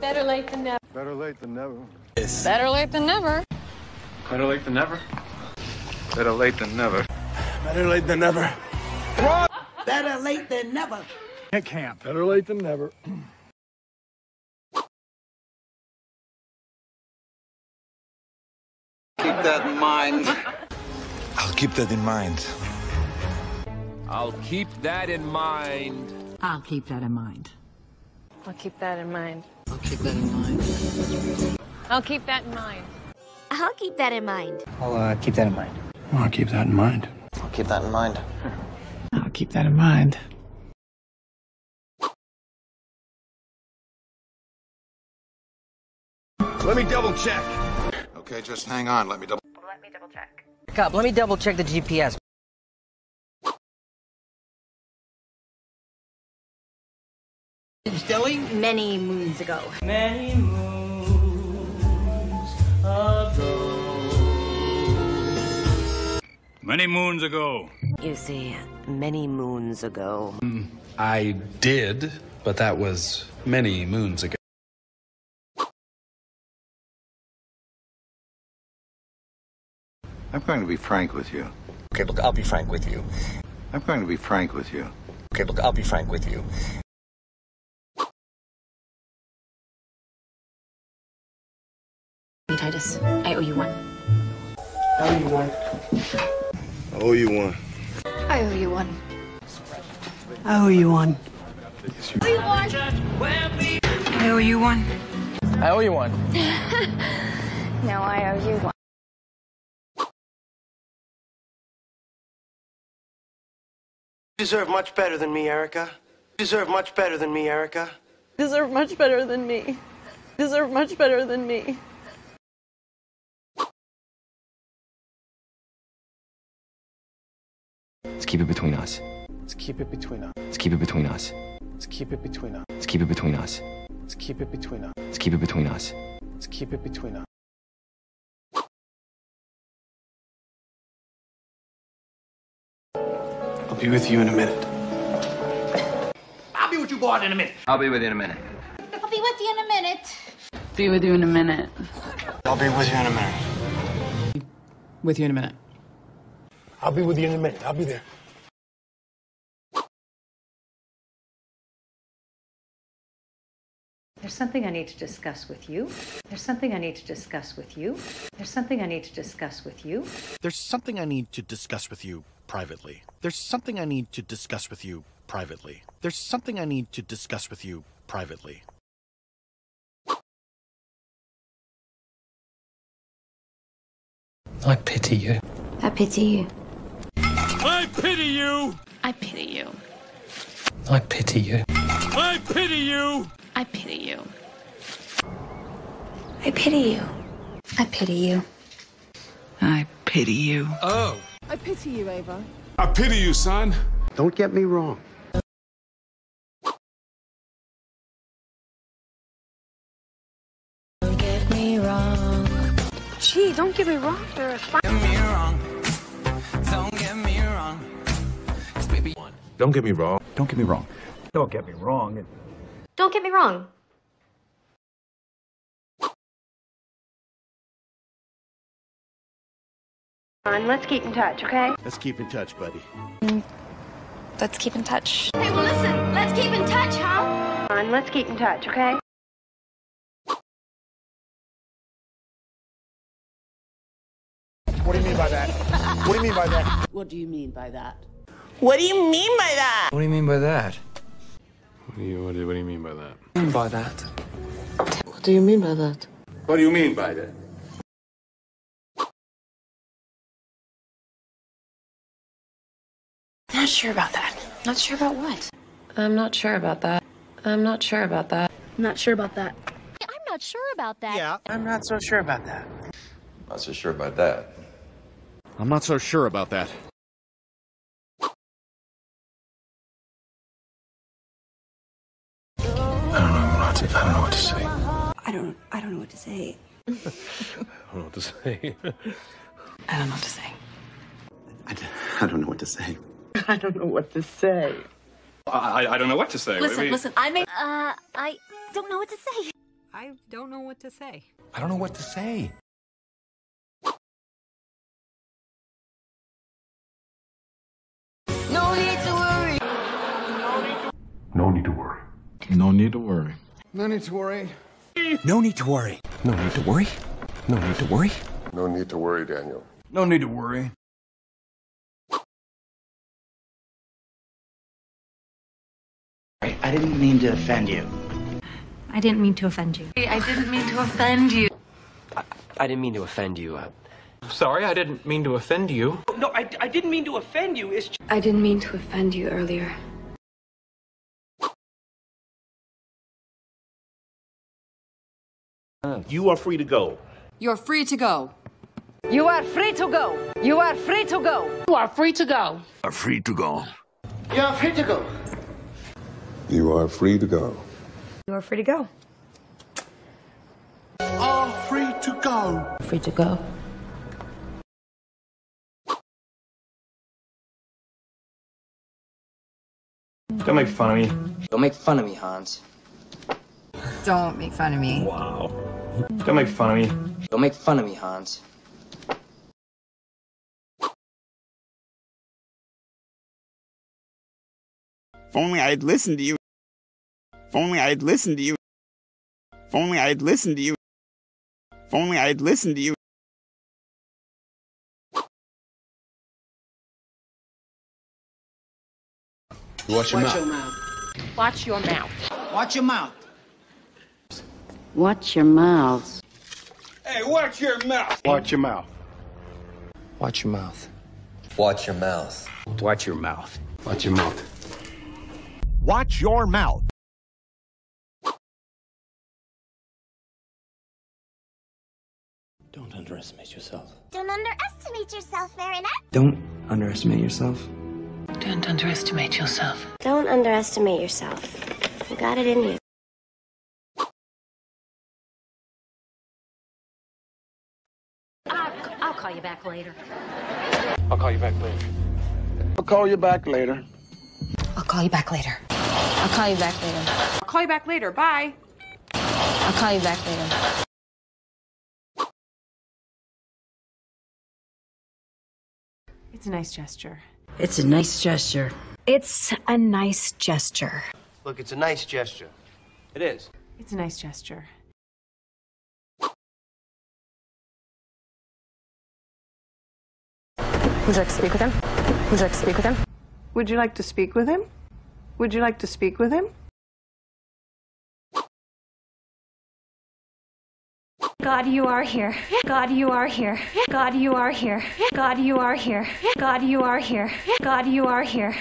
Better late than never. Better late than never. Yes. Better late than never. Better late than never. Better late than never. Better late than never. Better late than never. At camp. Better late than never. Keep that in mind. I'll keep that in mind. I'll keep that in mind. I'll keep that in mind. I'll keep that in mind. I'll keep that in mind. I'll keep that in mind. I'll keep that in mind. I'll keep that in mind. I'll keep that in mind. I'll keep that in mind. I'll keep that in mind. Let me double check. Okay, just hang on. Let me double check. Cop, let me double check the GPS. Dilly? Many moons ago. Many moons ago. Many moons ago. You see, many moons ago. I did, but that was many moons ago. I'm going to be frank with you. Okay, look, I'll be frank with you. I'm going to be frank with you. Okay, look, I'll be frank with you. Titus, I owe you one. I owe you one. I owe you one. I owe you one. I owe you one. I owe you one. I owe you one. No, I owe you one. You deserve much better than me, Erica. You deserve much better than me, Erica. Deserve much better than me. Deserve much better than me. Let's keep it between us. Let's keep it between us. Let's keep it between us. Let's keep it between us. Let's keep it between us. Let's keep it between us. Let's keep it between us. Let's keep it between us. I'll be with you in a minute. I'll be with you, boy, in a minute. I'll be with you in a minute. I'll be with you in a minute. Be with you in a minute. I'll be with you in a minute. With you in a minute. I'll be with you in a minute. I'll be there. There's something I need to discuss with you. There's something I need to discuss with you. There's something I need to discuss with you. There's something I need to discuss with you privately. There's something I need to discuss with you privately. There's something I need to discuss with you privately. I pity you. I pity you. I pity you. I pity you. I pity you. I pity you. I pity you. I pity you. I pity you. I pity you. Oh. I pity you, Ava. I pity you, son. Don't get me wrong. Don't get me wrong. Gee, don't get me wrong. There are Don't get me wrong. Don't get me wrong. Baby. Don't get me wrong. Don't get me wrong. Don't get me wrong. Don't get me wrong. Let's keep in touch, okay? Let's keep in touch, buddy. Let's keep in touch. Hey, well, listen. Let's keep in touch, huh? Let's keep in touch, okay? What do you mean by that? What do you mean by that? What do you mean by that? What do you mean by that? What do you mean by that? What do you mean by that? By that? What do you mean by that? What do you mean by that? Not sure about that. Not sure about what? I'm not sure about that. I'm not sure about that. Not sure about that. I'm not sure about that. Yeah, I'm not so sure about that. Not so sure about that. I'm not so sure about that. I don't know what to say. I don't know what to say. I don't know what to say. I don't know what to say. I don't know what to say. I don't know what to say. I don't know what to say. Listen, I don't know what to say. I don't know what to say. I don't know what to say. No need to worry. No need to worry. No need to worry. No need to worry. No need to worry. No need to worry. No need to worry. No need to worry, Daniel. No need to worry. I didn't mean to offend you. I didn't mean to offend you. I didn't mean to offend you. I didn't mean to offend you. Sorry, I didn't mean to offend you. No, I didn't mean to offend you. It's just... I didn't mean to offend you earlier. You are free to go. You're free to go. You are free to go. You are free to go. You are free to go. Are free to go. You are free to go. You are free to go. You are free to go. Are free to go. Free to go. Don't make fun of me. Don't make fun of me, Hans. Don't make fun of me. Wow. Don't make fun of me. Don't make fun of me, Hans. If only I'd listened to you. If only I'd listened to you. If only I'd listened to you. If only I'd listened to you. Watch your mouth. Watch your mouth. Watch your mouth. Watch your mouths. Hey, watch your mouth. Watch your mouth. Watch your mouth. Watch your mouth. Watch your mouth. Watch your mouth. Watch your mouth. Don't underestimate yourself. Don't underestimate yourself, Marinette. Don't underestimate yourself. Don't underestimate yourself. Don't underestimate yourself. You got it in you. I'll call you back later. I'll call you back later. I'll call you back later. I'll call you back later. I'll call you back later. I'll call you back later. Bye. I'll call you back later. It's a nice gesture. It's a nice gesture. It's a nice gesture. Look, it's a nice gesture. It is. It's a nice gesture. Would you like to speak with him? Would you like to speak with him? Would you like to speak with him? Would you like to speak with him? God, you are here. God, you are here. God, you are here. God, you are here. God, you are here. God, you are here.